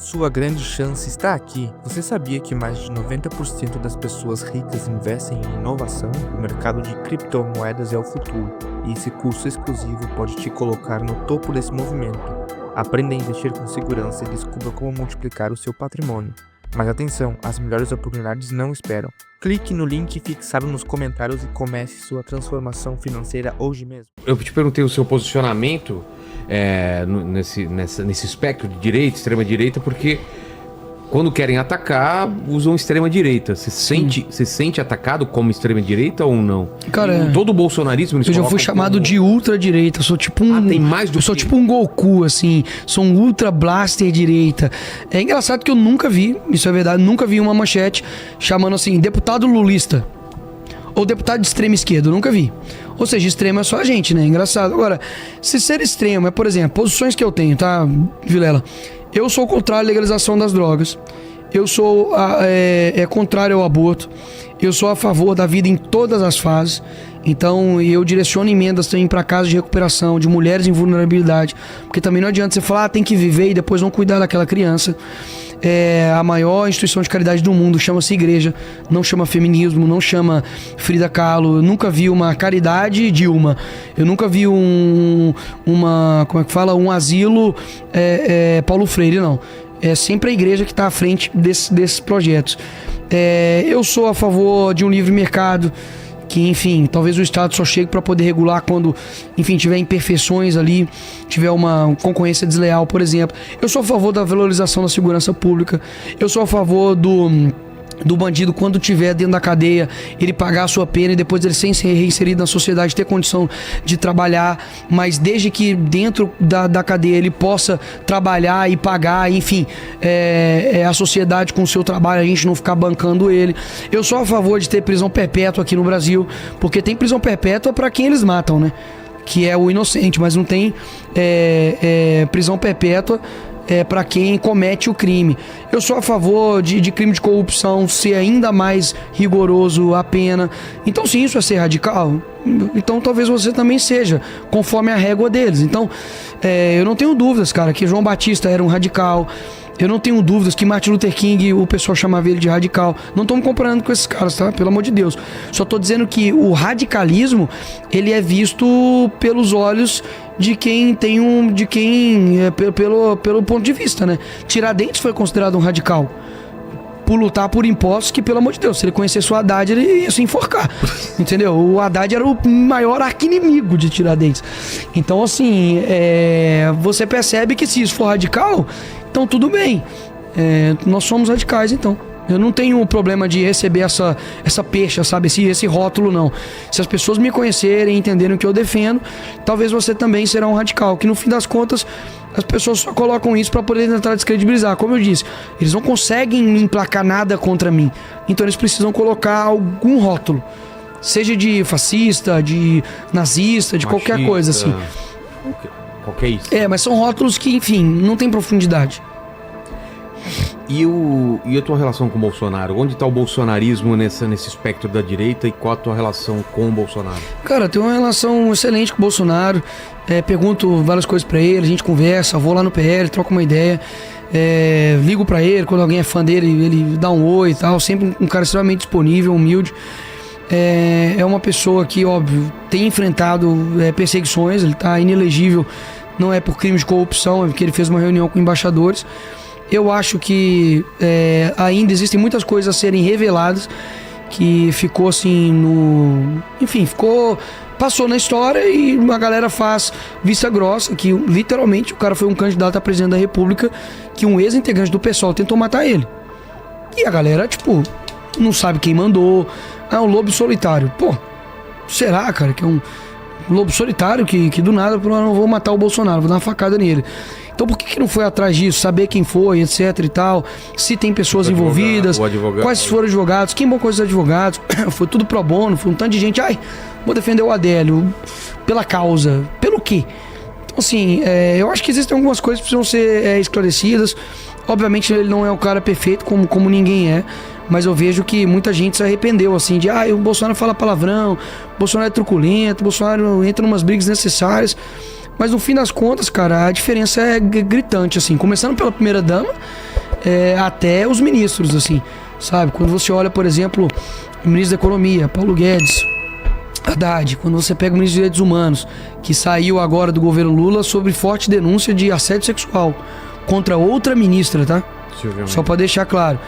Sua grande chance está aqui. Você sabia que mais de 90% das pessoas ricas investem em inovação? O mercado de criptomoedas é o futuro, e esse curso exclusivo pode te colocar no topo desse movimento. Aprenda a investir com segurança e descubra como multiplicar o seu patrimônio. Mas atenção, as melhores oportunidades não esperam. Clique no link fixado nos comentários e comece sua transformação financeira hoje mesmo. Eu te perguntei o seu posicionamento nesse espectro de direita, extrema direita, porque quando querem atacar, usam extrema direita. Você se sente atacado como extrema direita ou não? Cara, todo o bolsonarismo eles eu já fui chamado de ultra-direita. Eu sou tipo um. tem mais do eu sou tipo um Goku, assim. Sou um ultra blaster direita. É engraçado que eu nunca vi, isso é verdade, nunca vi uma manchete chamando assim, deputado lulista. Ou deputado de extrema esquerda, eu nunca vi. Ou seja, extremo é só a gente, né? Engraçado. Agora, se ser extremo é, por exemplo, posições que eu tenho, tá, Vilela? Eu sou contrário à legalização das drogas. Eu sou contrário ao aborto. Eu sou a favor da vida em todas as fases. Então, eu direciono emendas também para casos de recuperação de mulheres em vulnerabilidade. Porque também não adianta você falar, tem que viver e depois não cuidar daquela criança. A maior instituição de caridade do mundo chama-se igreja, não chama feminismo, não chama Frida Kahlo. Eu nunca vi uma caridade Dilma. Eu nunca vi um asilo Paulo Freire, não. É sempre a igreja que está à frente desses projetos. Eu sou a favor de um livre mercado, que, enfim, talvez o Estado só chegue para poder regular quando, enfim, tiver imperfeições ali, tiver uma concorrência desleal, por exemplo. Eu sou a favor da valorização da segurança pública. Eu sou a favor do bandido, quando tiver dentro da cadeia, ele pagar a sua pena e depois ele ser reinserido na sociedade, ter condição de trabalhar, mas desde que dentro da cadeia ele possa trabalhar e pagar, enfim, a sociedade com o seu trabalho, a gente não ficar bancando ele. Eu sou a favor de ter prisão perpétua aqui no Brasil, porque tem prisão perpétua para quem eles matam, né? Que é o inocente, mas não tem prisão perpétua para quem comete o crime. Eu sou a favor de crime de corrupção ser ainda mais rigoroso a pena. Então, se isso é ser radical, então talvez você também seja, conforme a régua deles. Então, eu não tenho dúvidas, cara, que João Batista era um radical. Eu não tenho dúvidas que Martin Luther King, o pessoal chamava ele de radical. Não estou me comparando com esses caras, tá? Pelo amor de Deus. Só estou dizendo que o radicalismo, ele é visto pelos olhos de quem tem pelo ponto de vista, né? Tiradentes foi considerado um radical por lutar por impostos que, pelo amor de Deus, se ele conhecesse o Haddad, ele ia se enforcar, entendeu? O Haddad era o maior arqui-inimigo de Tiradentes. Então, assim, você percebe que se isso for radical, então tudo bem, nós somos radicais, então. Eu não tenho problema de receber essa pecha, sabe? Esse rótulo, não. Se as pessoas me conhecerem e entenderem o que eu defendo, talvez você também será um radical. Que no fim das contas, as pessoas só colocam isso para poder tentar descredibilizar. Como eu disse, eles não conseguem emplacar nada contra mim. Então eles precisam colocar algum rótulo. Seja de fascista, de nazista, de machista, qualquer coisa assim. Qualquer isso. Mas são rótulos que, enfim, não tem profundidade. E a tua relação com o Bolsonaro? Onde está o bolsonarismo nesse espectro da direita e qual a tua relação com o Bolsonaro? Cara, eu tenho uma relação excelente com o Bolsonaro. Pergunto várias coisas pra ele, a gente conversa, vou lá no PL, troco uma ideia. Ligo pra ele, quando alguém é fã dele, ele dá um oi e tal. Sempre um cara extremamente disponível, humilde. É uma pessoa que, óbvio, tem enfrentado perseguições, ele tá inelegível, não é por crime de corrupção, é porque ele fez uma reunião com embaixadores. Eu acho que ainda existem muitas coisas a serem reveladas, que ficou assim passou na história e a galera faz vista grossa, que literalmente o cara foi um candidato a presidente da República, que um ex-integrante do PSOL tentou matar ele. E a galera, não sabe quem mandou. Um lobo solitário. Pô, será, cara, que é um lobo solitário que do nada, não vou matar o Bolsonaro, vou dar uma facada nele. Então por que não foi atrás disso, saber quem foi, etc e tal, se tem pessoas envolvidas, quais foram os advogados, quem bancou esses advogados, foi tudo pro bono, foi um tanto de gente, vou defender o Adélio, pela causa, pelo quê? Então assim, eu acho que existem algumas coisas que precisam ser esclarecidas. Obviamente ele não é um cara perfeito como ninguém é, mas eu vejo que muita gente se arrependeu, assim, de o Bolsonaro fala palavrão, o Bolsonaro é truculento, o Bolsonaro entra em umas brigas necessárias. Mas no fim das contas, cara, a diferença é gritante, assim. Começando pela primeira-dama, até os ministros, assim, sabe? Quando você olha, por exemplo, o ministro da Economia, Paulo Guedes, Haddad, quando você pega o ministro dos Direitos Humanos, que saiu agora do governo Lula sobre forte denúncia de assédio sexual contra outra ministra, tá? Só pra deixar claro.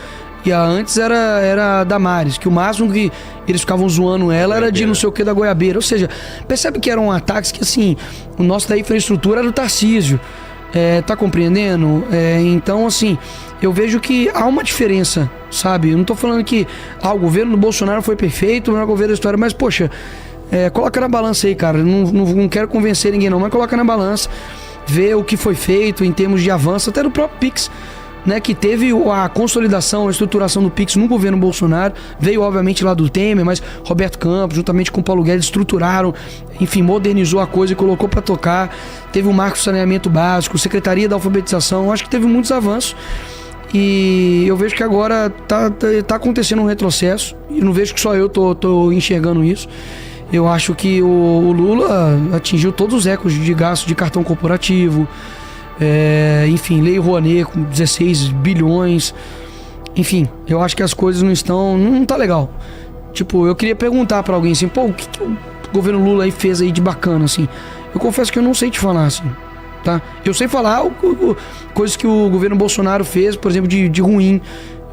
E a antes era a Damares, que o máximo que eles ficavam zoando ela era de não sei o que da goiabeira. Ou seja, percebe que eram ataques que, assim, o nosso da infraestrutura era do Tarcísio. Tá compreendendo? Então, assim, eu vejo que há uma diferença, sabe? Eu não tô falando que o governo do Bolsonaro foi perfeito, o melhor governo da história, mas, poxa, coloca na balança aí, cara. Não quero convencer ninguém, não, mas coloca na balança, vê o que foi feito em termos de avanço, até do próprio Pix, né, que teve a consolidação, a estruturação do Pix no governo Bolsonaro, veio obviamente lá do Temer, mas Roberto Campos, juntamente com Paulo Guedes, estruturaram, enfim, modernizou a coisa e colocou para tocar. Teve o marco do saneamento básico, Secretaria da Alfabetização, acho que teve muitos avanços. E eu vejo que agora tá acontecendo um retrocesso, e não vejo que só eu tô enxergando isso. Eu acho que o Lula atingiu todos os recordes de gasto de cartão corporativo, enfim, Lei Rouanet com 16 bilhões. Enfim, eu acho que as coisas não tá legal. Tipo, eu queria perguntar pra alguém assim, pô, o que o governo Lula aí fez aí de bacana, assim? Eu confesso que eu não sei te falar, assim, tá? Eu sei falar coisas que o governo Bolsonaro fez, por exemplo, de ruim,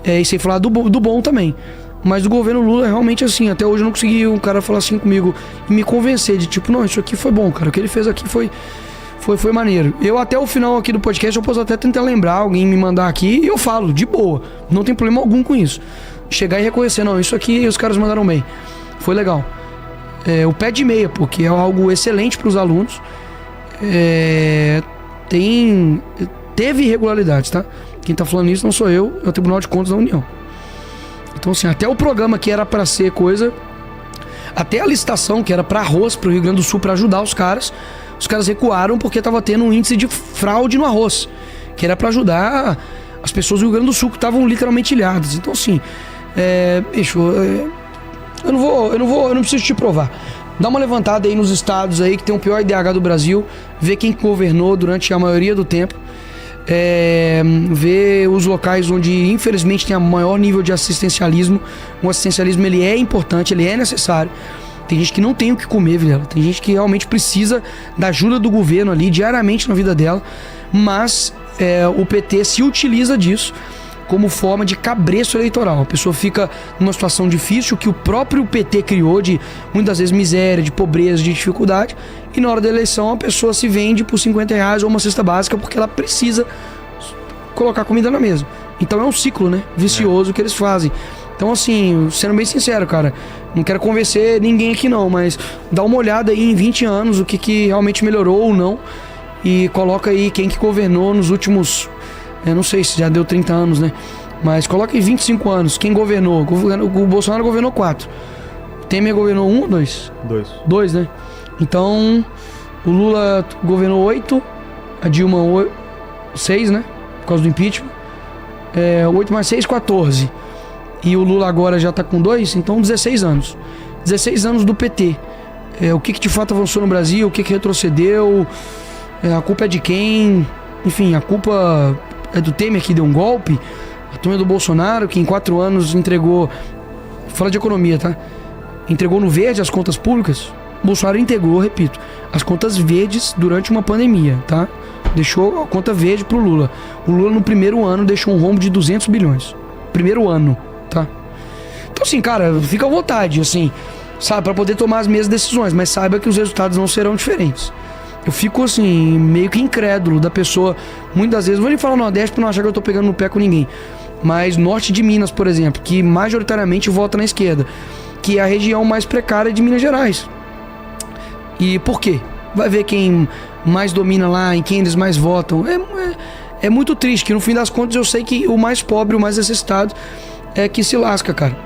e sei falar do bom também. Mas o governo Lula, realmente, assim, até hoje eu não consegui um cara falar assim comigo e me convencer de tipo, não, isso aqui foi bom, cara, o que ele fez aqui foi maneiro. Eu até o final aqui do podcast eu posso até tentar lembrar, alguém me mandar aqui e eu falo, de boa, não tem problema algum com isso. Chegar e reconhecer, não, isso aqui os caras mandaram bem, foi legal. O pé de meia, porque é algo excelente para os alunos. Teve irregularidades, tá? Quem tá falando isso não sou eu, é o Tribunal de Contas da União. Então, assim, até o programa que era para ser coisa, até a licitação que era para arroz pro Rio Grande do Sul para ajudar os caras recuaram porque tava tendo um índice de fraude no arroz, que era para ajudar as pessoas do Rio Grande do Sul que estavam literalmente ilhadas. Então, assim, bicho, eu não preciso te provar. Dá uma levantada aí nos estados aí que tem o pior IDH do Brasil, vê quem governou durante a maioria do tempo, vê os locais onde infelizmente tem o maior nível de assistencialismo. O assistencialismo, ele é importante, ele é necessário. Tem gente que não tem o que comer, Vilela. Tem gente que realmente precisa da ajuda do governo ali diariamente na vida dela, mas o PT se utiliza disso como forma de cabresto eleitoral. A pessoa fica numa situação difícil que o próprio PT criou, de muitas vezes miséria, de pobreza, de dificuldade, e na hora da eleição a pessoa se vende por R$50 ou uma cesta básica porque ela precisa colocar comida na mesa. Então é um ciclo, né, vicioso que eles fazem. Então, assim, sendo bem sincero, cara, não quero convencer ninguém aqui não, mas dá uma olhada aí em 20 anos o que realmente melhorou ou não, e coloca aí quem que governou nos últimos, eu não sei se já deu 30 anos, né? Mas coloca em 25 anos, quem governou? O Bolsonaro governou 4. O Temer governou 1 ou 2? 2, né? Então, o Lula governou 8, a Dilma 6, né? Por causa do impeachment. 8 mais 6, 14. E o Lula agora já tá com 2, então 16 anos. 16 anos do PT. O que de fato avançou no Brasil, o que retrocedeu, a culpa é de quem? Enfim, a culpa é do Temer, que deu um golpe, a turma do Bolsonaro, que em 4 anos entregou, fala de economia, tá? Entregou no verde as contas públicas. O Bolsonaro integrou, repito, as contas verdes durante uma pandemia, tá? Deixou a conta verde pro Lula. O Lula no primeiro ano deixou um rombo de 200 bilhões. Primeiro ano, tá? Então, assim, cara, fica à vontade, assim, sabe, pra poder tomar as mesmas decisões, mas saiba que os resultados não serão diferentes. Eu fico, assim, meio que incrédulo da pessoa, muitas vezes, não vou nem falar Nordeste pra não achar que eu tô pegando no pé com ninguém, mas norte de Minas, por exemplo, que majoritariamente vota na esquerda, que é a região mais precária de Minas Gerais. E por quê? Vai ver quem mais domina lá, em quem eles mais votam. É muito triste, que no fim das contas eu sei que o mais pobre, o mais necessitado é que se lasca, cara.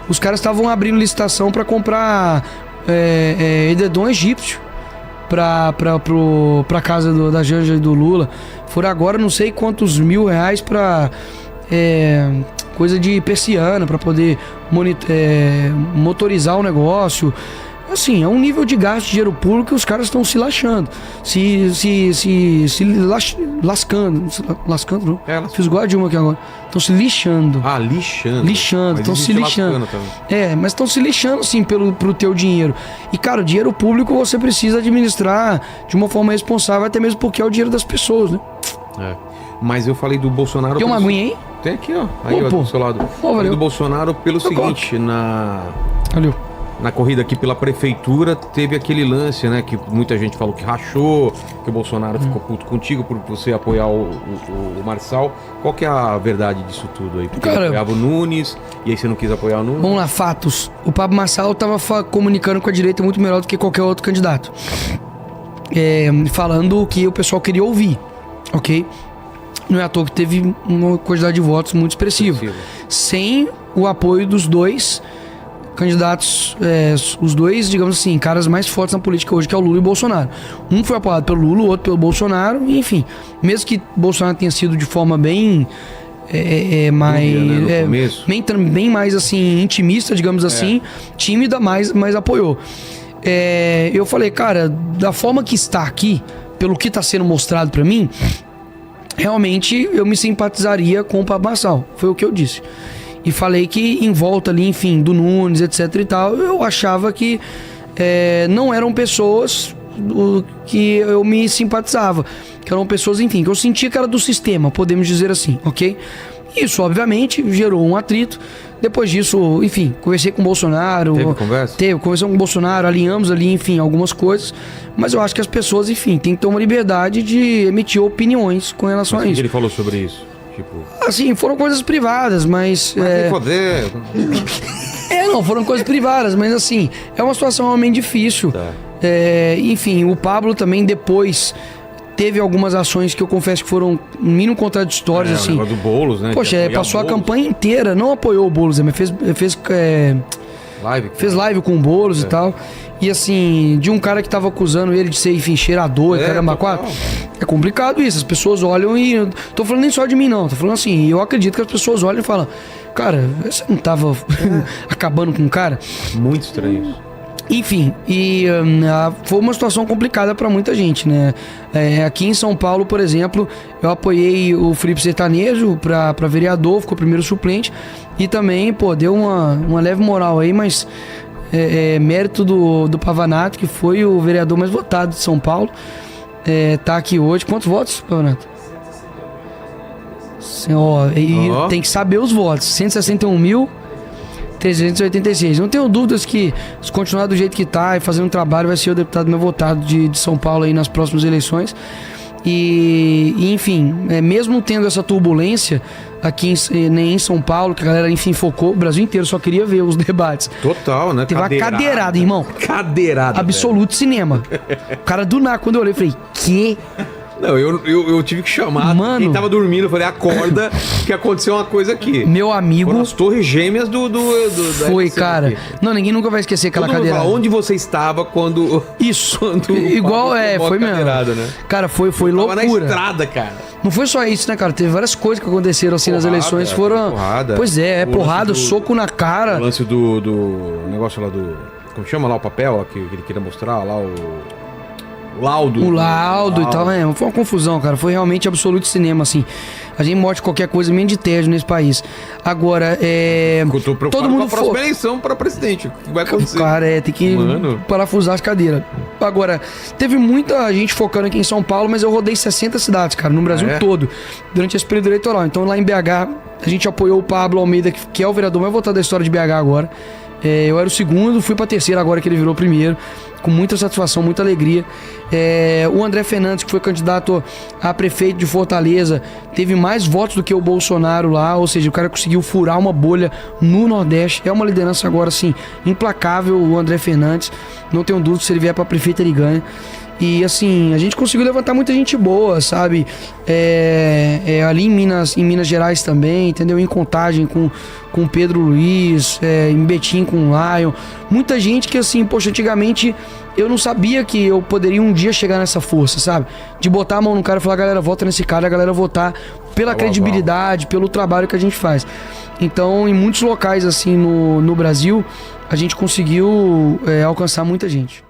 Os caras estavam abrindo licitação pra comprar edredom egípcio pra casa da Janja e do Lula. Foram agora não sei quantos R$1.000 pra coisa de persiana, pra poder motorizar o negócio. assim, é um nível de gasto de dinheiro público que os caras estão se lascando. Lascando, não? Fiz igual a Dilma aqui agora. Estão se lixando. Ah, lixando. Lixando, estão se lixando. Mas estão se lixando, sim, pro teu dinheiro. E, cara, o dinheiro público você precisa administrar de uma forma responsável, até mesmo porque é o dinheiro das pessoas, né? Mas eu falei do Bolsonaro... Tem uma aguinha aí? Tem aqui, ó. Aí, ó, do seu lado. Falei do Bolsonaro pelo seguinte, Valeu. Na corrida aqui pela prefeitura, teve aquele lance, né? Que muita gente falou que rachou, que o Bolsonaro ficou puto contigo por você apoiar o Marçal. Qual que é a verdade disso tudo aí? Porque ele apoiava o Nunes, e aí você não quis apoiar o Nunes? Vamos lá, fatos. O Pablo Marçal tava comunicando com a direita muito melhor do que qualquer outro candidato. Falando o que o pessoal queria ouvir, ok? Não é à toa que teve uma quantidade de votos muito expressiva. Sem o apoio dos dois candidatos, os dois, digamos assim, caras mais fortes na política hoje, que é o Lula e o Bolsonaro. Um foi apoiado pelo Lula, o outro pelo Bolsonaro, e, enfim, mesmo que Bolsonaro tenha sido de forma bem bem mais assim, intimista, digamos assim, tímida, mas apoiou. Eu falei, cara, da forma que está aqui, pelo que está sendo mostrado pra mim, realmente eu me simpatizaria com o Pablo Marçal, foi o que eu disse. E falei que em volta ali, enfim, do Nunes, etc e tal, eu achava que não eram pessoas que eu me simpatizava, que eram pessoas, enfim, que eu sentia que era do sistema, podemos dizer assim, ok? Isso, obviamente, gerou um atrito. Depois disso, enfim, conversei com o Bolsonaro. Teve conversa? Conversamos com o Bolsonaro, alinhamos ali, enfim, algumas coisas. Mas eu acho que as pessoas, enfim, têm que ter uma liberdade de emitir opiniões com relação a isso. O que ele falou sobre isso? Tipo... Assim, foram coisas privadas, mas... tem poder... não, foram coisas privadas, mas assim, é uma situação realmente difícil. Tá. Enfim, o Pablo também depois... Teve algumas ações que eu confesso que foram no mínimo contraditórias, assim. O negócio do Boulos, né? Poxa, passou a campanha inteira, não apoiou o Boulos, mas fez live com o Boulos e tal. E assim, de um cara que tava acusando ele de ser, enfim, cheirador, caramba, quatro. É complicado isso, as pessoas olham e... Tô falando nem só de mim, não. Tô falando assim, eu acredito que as pessoas olham e falam, cara, você não tava acabando com o cara? Muito estranho isso. Enfim, foi uma situação complicada para muita gente, né? Aqui em São Paulo, por exemplo, eu apoiei o Felipe Sertanejo para vereador, ficou primeiro suplente. E também, deu uma leve moral aí, mas mérito do Pavanato, que foi o vereador mais votado de São Paulo. Tá aqui hoje. Quantos votos, Pavanato? Tem que saber os votos. 161.386. Não tenho dúvidas que, se continuar do jeito que tá e fazendo um trabalho, vai ser o deputado mais votado de São Paulo aí nas próximas eleições. E enfim, mesmo tendo essa turbulência aqui em São Paulo, que a galera, enfim, focou, o Brasil inteiro só queria ver os debates. Total, né? Teve uma cadeirada, irmão. Cadeirada. Absoluto cinema. O cara do nada, quando eu olhei, eu falei, que... Não, eu tive que chamar. Mano, quem tava dormindo, eu falei, acorda, que aconteceu uma coisa aqui. Meu amigo... Foram as torres gêmeas da Foi, cara. Aqui. Não, ninguém nunca vai esquecer aquela cadeirada. Onde você estava quando... Isso. Igual, foi mesmo. Né? Cara, foi loucura. Tava na estrada, cara. Não foi só isso, né, cara? Teve várias coisas que aconteceram assim nas eleições. Foram... Porrada. Pois porrada, soco na cara. O lance do negócio lá do... Como chama lá o papel lá, que ele queria mostrar lá, o laudo e tal, foi uma confusão, cara. Foi realmente absoluto cinema, assim. A gente mostra qualquer coisa menos de tédio nesse país. Agora, todo mundo com a próxima eleição para presidente. O que vai acontecer? Cara, tem que parafusar as cadeiras. Agora, teve muita gente focando aqui em São Paulo, mas eu rodei 60 cidades, cara, no Brasil todo, durante esse período eleitoral. Então, lá em BH, a gente apoiou o Pablo Almeida, que é o vereador mais votado da história de BH agora. Eu era o segundo, fui pra terceira agora que ele virou primeiro, com muita satisfação, muita alegria. O André Fernandes, que foi candidato a prefeito de Fortaleza, teve mais votos do que o Bolsonaro lá, ou seja, o cara conseguiu furar uma bolha no Nordeste. É uma liderança agora, assim, implacável, o André Fernandes. Não tenho dúvida, se ele vier pra prefeito ele ganha. E assim, a gente conseguiu levantar muita gente boa, sabe? Ali em Minas Gerais também, entendeu? Em Contagem com o Pedro Luiz, em Betim com o Lion. Muita gente que assim, poxa, antigamente eu não sabia que eu poderia um dia chegar nessa força, sabe? De botar a mão no cara e falar, galera, vota nesse cara, a galera votar pela credibilidade, pelo trabalho que a gente faz. Então, em muitos locais assim no Brasil, a gente conseguiu alcançar muita gente.